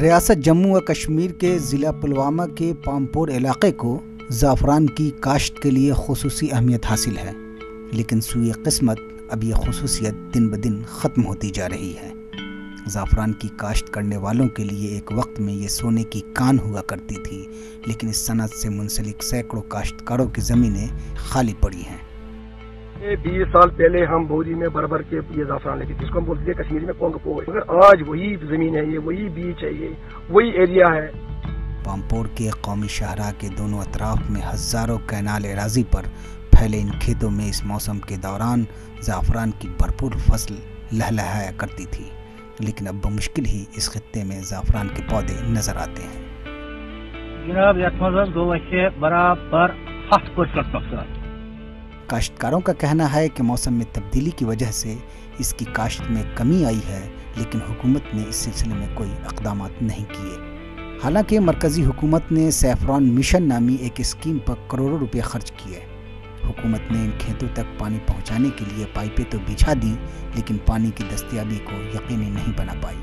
ریاست جموں و کشمیر کے ضلع پلوامہ کے پامپور علاقے کو زعفران کی کاشت کے لیے خصوصی اہمیت حاصل ہے، لیکن سوئے قسمت اب یہ خصوصیت دن بدن ختم ہوتی جا رہی ہے۔ زعفران کی کاشت کرنے والوں کے لیے ایک وقت میں یہ سونے کی کان ہوا کرتی تھی، لیکن اس صنعت سے منسلک سینکڑوں کاشتکاروں کی زمینیں خالی پڑی ہیں۔ 20 سال پہلے ہم بوری میں بربر کے یہ زعفران لیتے تھے، جس کو ہم بولتے تھے کشمیری میں کونگ پوئے، مگر آج وہی زمین ہے، یہ وہی بیچ ہے، یہ وہی ایریا ہے۔ پامپور کے قومی شاہراہ کے دونوں اطراف میں ہزاروں کینال اراضی پر پھیلے ان کھیتوں میں اس موسم کے دوران زعفران کی بھرپور فصل لہلہایا کرتی تھی، لیکن اب بمشکل ہی اس خطے میں زعفران کے پودے نظر آتے ہیں۔ جناب برابر 7% نقصان۔ کاشتکاروں کا کہنا ہے کہ موسم میں تبدیلی کی وجہ سے اس کی کاشت میں کمی آئی ہے، لیکن حکومت نے اس سلسلے میں کوئی اقدامات نہیں کیے۔ حالانکہ مرکزی حکومت نے سیفران مشن نامی ایک اسکیم پر کروڑوں روپے خرچ کیے۔ حکومت نے ان کھیتوں تک پانی پہنچانے کے لیے پائپیں تو بچھا دی، لیکن پانی کی دستیابی کو یقینی نہیں بنا پائی۔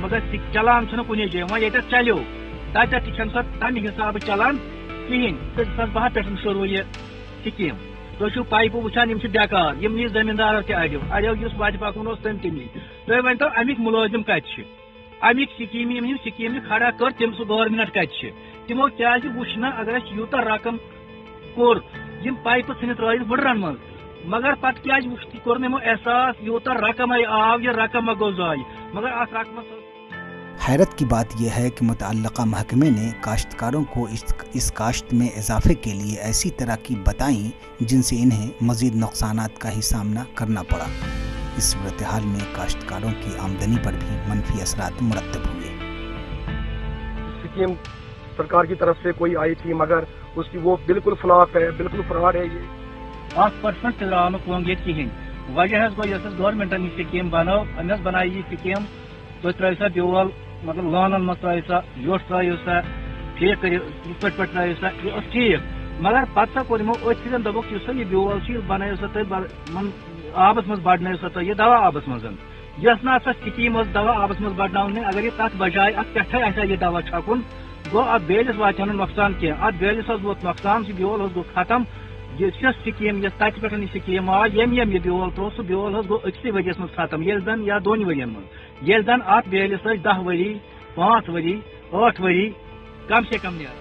مگر چلان کن جائے ویسے چلو تمہیں حساب چلان کہین 2 پہ شروع یہ سکیم۔ تھی پائپہ وچان بیکار، نی زمیندار تہ اڑو اس وتہ پکن تم تہ نی۔ تھی ورتو امیک ملازم کت امیک سکیم کھڑا کر تم سہ گورمنٹ کت تمو کیازِ وچھ نا اگر اس یوتہ رقم کور یم پائپہ ژھنہ ترٲیِتھ وٕڈرن منٛز، مگر پتہ کیازِ کور نہٕ یمو احساس یوتہ رقم آو یہ رقم گو ضائع، مگر اتھ رقمس۔ حیرت کی بات یہ ہے کہ متعلقہ محکمے نے کاشتکاروں کو اس کاشت میں اضافے کے لیے ایسی تراکیب بتائیں جن سے انہیں مزید نقصانات کا ہی سامنا کرنا پڑا۔ اس صورتحال میں کاشتکاروں کی آمدنی پر بھی منفی اثرات مرتب ہوئے۔ سکیم سرکار کی طرف سے کوئی آئی تھی، مگر اس کی وہ بالکل فلاپ ہے، بالکل فراڈ ہے۔ یہ 8% تراؤ نہ کہین، وجہ گو یس گورمنٹن یہ سکیم بنو امس بنائی یہ سکیم تھی ترو سا بیول مطلب لانن مز ترو سا یوٹ ترو سا ٹھیک کر پہ ترو سا یہ ٹھیک، مگر پتہ سا کور اتھ دپک سا یہ بیول بنائیو سا تھی آبس مز بڑھنو سا تھی یہ دوا آبس مز یس نا سا سکیم دوا آبس مز بڑھنے اگر یہ تک بجائے ات پہ آسا یہ دوا چھکن گو ات بیلس واتہ نقصان کی ات بیلس ووت نقصان سہ بیول گو ختم۔ یہ سکیم یس تک پہ سکیم آ یم یہ بیول ترو سہ بیول گو أکسٕے ؤریس مز ختم، یل زن یا 2 ؤرین مز، یل زن ات بیلس 10 ؤری 5 ؤری 8 ؤری کم سے کم نیران۔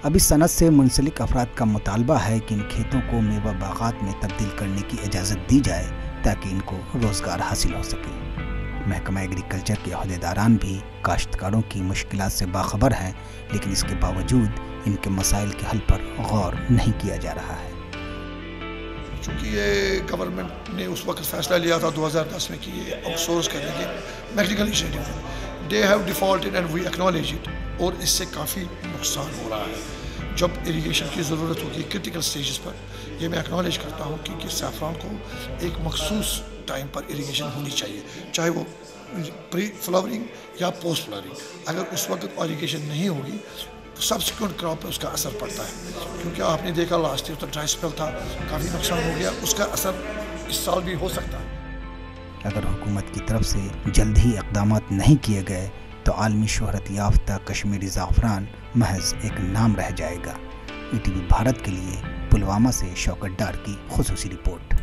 اب اس صنعت سے منسلک افراد کا مطالبہ ہے کہ ان کھیتوں کو میوہ باغات میں تبدیل کرنے کی اجازت دی جائے تاکہ ان کو روزگار حاصل ہو سکے۔ محکمہ ایگریکلچر کے عہدیداران بھی کاشتکاروں کی مشکلات سے باخبر ہیں، لیکن اس کے باوجود ان کے مسائل کے حل پر غور نہیں کیا جا رہا ہے۔ چونکہ یہ گورنمنٹ نے اس وقت فیصلہ لیا تھا 2010 میں کہ یہ آؤٹ سورس کریں گے mechanical initiative, they have defaulted and we acknowledge it, اور اس سے کافی نقصان ہو رہا ہے۔ جب اریگیشن کی ضرورت ہوگی کرٹیکل سٹیجز پر، یہ میں ایکنالج کرتا ہوں کہ سیفران کو ایک مخصوص ٹائم پر اریگیشن ہونی چاہیے، چاہے وہ پری فلاورنگ یا پوسٹ فلاورنگ۔ اگر اس وقت اریگیشن نہیں ہوگی سبسیکوینٹ کراپ پہ اس کا اثر پڑتا ہے، کیونکہ آپ نے دیکھا لاسٹ ایئر تو ڈرائی اسپیل تھا، کافی نقصان ہو گیا، اس کا اثر اس سال بھی ہو سکتا ہے۔ اگر حکومت کی طرف سے جلد ہی اقدامات نہیں کیے گئے تو عالمی شہرت یافتہ کشمیری زعفران محض ایک نام رہ جائے گا۔ ETV بھارت کے لیے پلوامہ سے شوکت ڈار کی خصوصی رپورٹ۔